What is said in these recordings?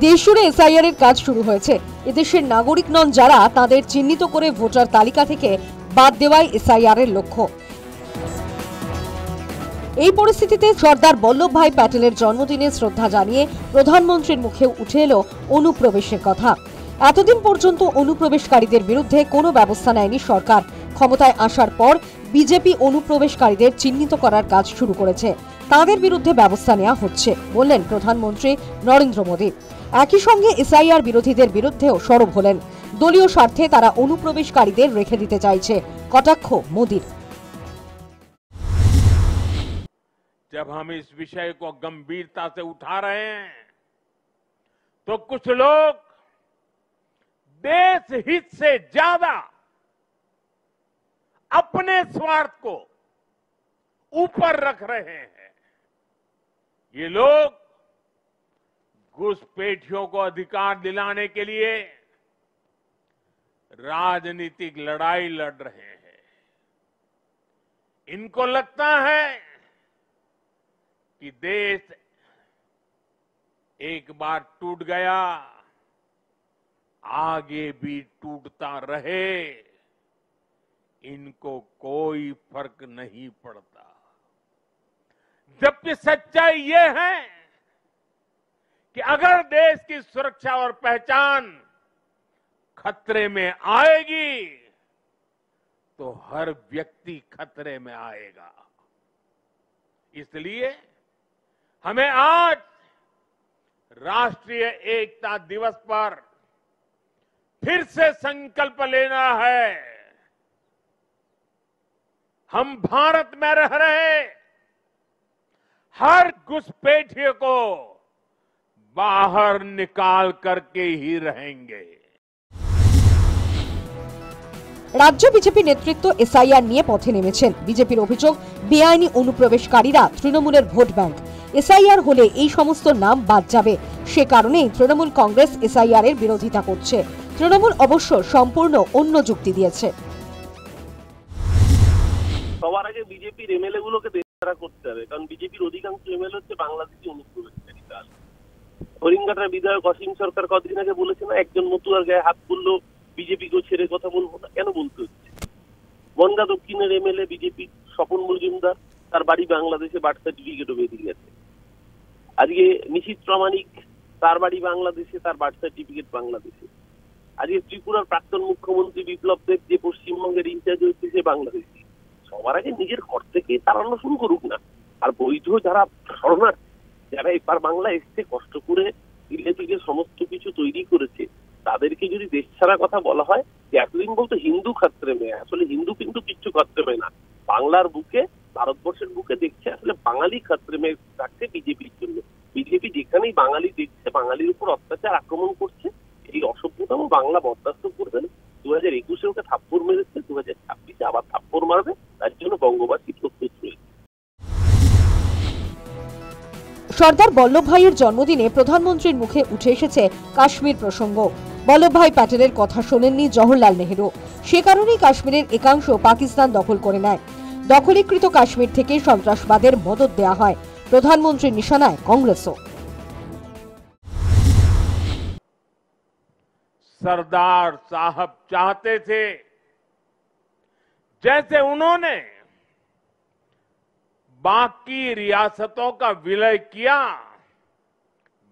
দেশজুড়ে এসআইআর এর কাজ শুরু হয়েছে। এদেশের নাগরিক নন যারা তাদের চিহ্নিত করে ভোটার তালিকা থেকে বাদ দেওয়াই এসআইআর এর লক্ষ্য। এই পরিস্থিতিতে সর্দার বল্লভভাই প্যাটেলের জন্মদিনে শ্রদ্ধা জানিয়ে প্রধানমন্ত্রীর মুখে উঠে এলো অনুপ্রবেশের কথা। এতদিন পর্যন্ত অনুপ্রবেশকারীদের বিরুদ্ধে কোনো ব্যবস্থা নেয়নি সরকার। ক্ষমতায় আসার পর বিজেপি অনুপ্রবেশকারীদের চিহ্নিত করার কাজ শুরু করেছে। তাদের বিরুদ্ধে ব্যবস্থা নেওয়া হচ্ছে বললেন প্রধানমন্ত্রী নরেন্দ্র মোদী। একই সঙ্গে এসআইআর বিরোধীদের বিরুদ্ধেও সরব হলেন। দলীয় স্বার্থে তারা অনুপ্রবেশকারীদের রেখে দিতে চাইছে, কটাক্ষ মোদীর। जब हम इस विषय को गंभीरता से उठा रहे हैं तो कुछ लोग देश हित से ज्यादा अपने स्वार्थ को ऊपर रख रहे हैं। ये लोग घुसपैठियों को अधिकार दिलाने के लिए राजनीतिक लड़ाई लड़ रहे हैं। इनको लगता है कि देश एक बार टूट गया, आगे भी टूटता रहे, इनको कोई फर्क नहीं पड़ता। जबकि सच्चाई ये है कि अगर देश की सुरक्षा और पहचान खतरे में आएगी तो हर व्यक्ति खतरे में आएगा। इसलिए हमें आज राष्ट्रीय एकता दिवस पर फिर से संकल्प लेना है। हम भारत में रह रहे हर घुसपैठिए को बाहर निकाल करके ही रहेंगे। রাজ্য বিজেপি নেতৃত্ব এসআইআর নিয়ে পথে নেমেছেন। বিজেপির অভিযোগ, বেআইনি অনুপ্রবেশকারীরা তৃণমূলের ভোট ব্যাংক। এসআইআর হলে এই সমস্ত নাম বাদ যাবে। সে কারণেই তৃণমূল কংগ্রেস এসআইআর এর বিরোধিতা করছে। তৃণমূল অবশ্য সম্পূর্ণ অন্য যুক্তি দিয়েছে। সবার আগে বিজেপির এমএলএ গুলোকে দেশছাড়া করতে হবে, কারণ বিজেপির অধিকাংশ এমএলএ হচ্ছে বাংলাদেশি অনুপ্রবেশকারী। হরিঙ্গাটার বিধায়ক অসীম সরকার কদিন আগে বলেছে না, একজন মতুয়ার গায়ে হাত পড়লো বিজেপিকেও ছেড়ে কথা বলবো না। কেন বলতে হচ্ছে? বনগাঁ দক্ষিণের এমএলএ বিজেপি স্বপন মজুমদার, তার বাড়ি বাংলাদেশে, বার্থ সার্টিফিকেটও বেরিয়ে গেছে। আজকে নিশীথ প্রামাণিক, তার বাড়ি বাংলাদেশে, তার বার্থ সার্টিফিকেট বাংলাদেশে। আজকে ত্রিপুরার প্রাক্তন মুখ্যমন্ত্রী বিপ্লব দেব, যে পশ্চিমবঙ্গের ইনচার্জ হচ্ছে, সে বাংলাদেশি। সবার আগে নিজের ঘর থেকেই তাড়ানো শুরু করুক না। আর বৈধ যারা শরণার্থী, যারা এবার বাংলা এসছে, কষ্ট করে দিল্লি থেকে সমস্ত কিছু তৈরি করেছে, তাদেরকে যদি দেশ ছাড়া কথা বলা হয়, এতদিন বলতো হিন্দু খাত্রে মেয়ে, আসলে হিন্দু কিন্তু কিচ্ছু খাত্রে মেয়ে না। বাংলার বুকে, ভারতবর্ষের বুকে দেখছে আসলে বাঙালি খাত্রে মেয়ে থাকছে বিজেপির জন্য। বিজেপি যেখানেই বাঙালি দেখছে, বাঙালির উপর অত্যাচার আক্রমণ করছে। এই অসভ্যতম বাংলা বরদাস্ত করবে না। 2021-এ ওকে থাপ্পড় মেরেছে, 2026-এ আবার থাপ্পড় মারবে। তার জন্য বঙ্গবাসী প্রস্তুত রয়েছে। সর্দার বল্লভভাইয়ের জন্মদিনে প্রধানমন্ত্রীর মুখে উঠে এসেছে কাশ্মীর প্রসঙ্গ। বল্লভভাই প্যাটেলের কথা শোনেননি জওহরলাল নেহরু। সে কারণেই কাশ্মীরের একাংশ পাকিস্তান দখল করে নেয়। দখলীকৃত কাশ্মীর থেকে সন্ত্রাসবাদের মদদ দেয়া হয়। প্রধানমন্ত্রীর নিশানায় কংগ্রেসও। सरदार साहब चाहते थे जैसे उन्होंने बाकी रियासतों का विलय किया,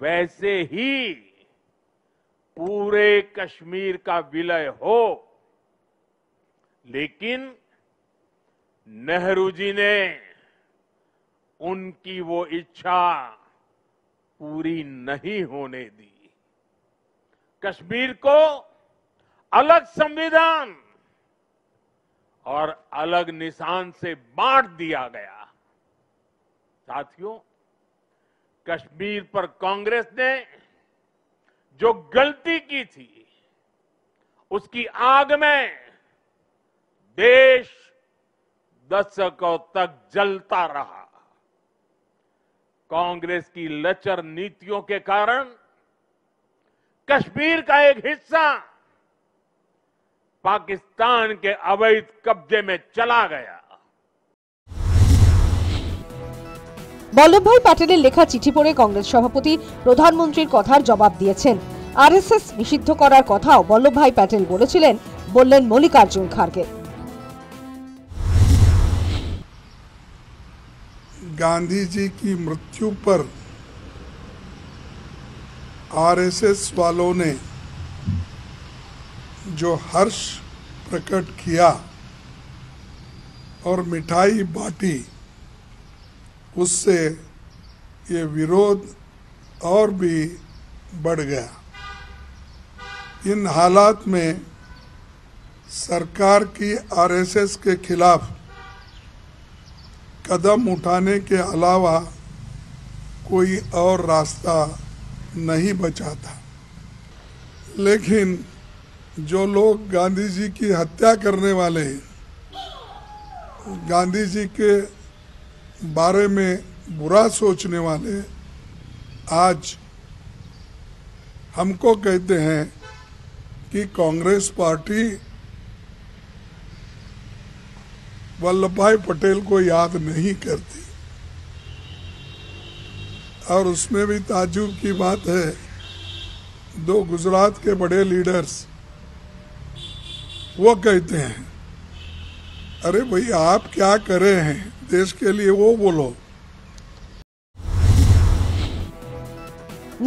वैसे ही पूरे कश्मीर का विलय हो। लेकिन नेहरू जी ने उनकी वो इच्छा पूरी नहीं होने दी। कश्मीर को अलग संविधान और अलग निशान से बांट दिया गया। साथियों, कश्मीर पर कांग्रेस ने जो गलती की थी, उसकी आग में देश दशकों तक जलता रहा। कांग्रेस की लचर नीतियों के कारण कश्मीर का एक हिस्सा पाकिस्तान के अवैध कब्जे में चला गया। বল্লভভাই প্যাটেলের লেখা চিঠি পড়ে কংগ্রেস সভাপতি প্রধানমন্ত্রীর কথার জবাব দিয়েছেন। আরএসএস নিষিদ্ধ করার কথাও বল্লভভাই প্যাটেল বলেছিলেন, বললেন মল্লিকার্জুন খাড়গে। गांधी जी की मृत्यु पर आरएसएस वालों ने जो हर्ष प्रकट किया और मिठाई बांटी, उससे ये विरोध और भी बढ़ गया। इन हालात में सरकार की आरएसएस के खिलाफ कदम उठाने के अलावा कोई और रास्ता नहीं बचा था। लेकिन जो लोग गांधी जी की हत्या करने वाले हैं, गांधी जी के बारे में बुरा सोचने वाले आज हमको कहते हैं कि कांग्रेस पार्टी वल्लभभाई पटेल को याद नहीं करती। और उसमें भी ताज्जुब की बात है, दो गुजरात के बड़े लीडर्स वो कहते हैं, अरे भाई आप क्या करे हैं देश के लिए, वो बोलो।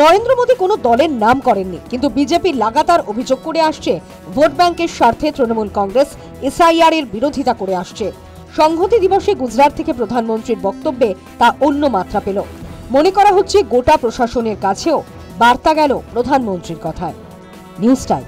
নরেন্দ্র মোদী কোনো দলের নাম করেননি, কিন্তু বিজেপি লাগাতার অভিযোগ করে আসছে ভোট ব্যাংকের স্বার্থে তৃণমূল কংগ্রেস এসআইআর এর বিরোধিতা করে আসছে। সংহতি দিবসে গুজরাট থেকে প্রধানমন্ত্রীর বক্তব্যে তা অন্য মাত্রা পেল। মনে করা হচ্ছে গোটা প্রশাসনের কাছেও বার্তা গেল প্রধানমন্ত্রীর কথায়। News time.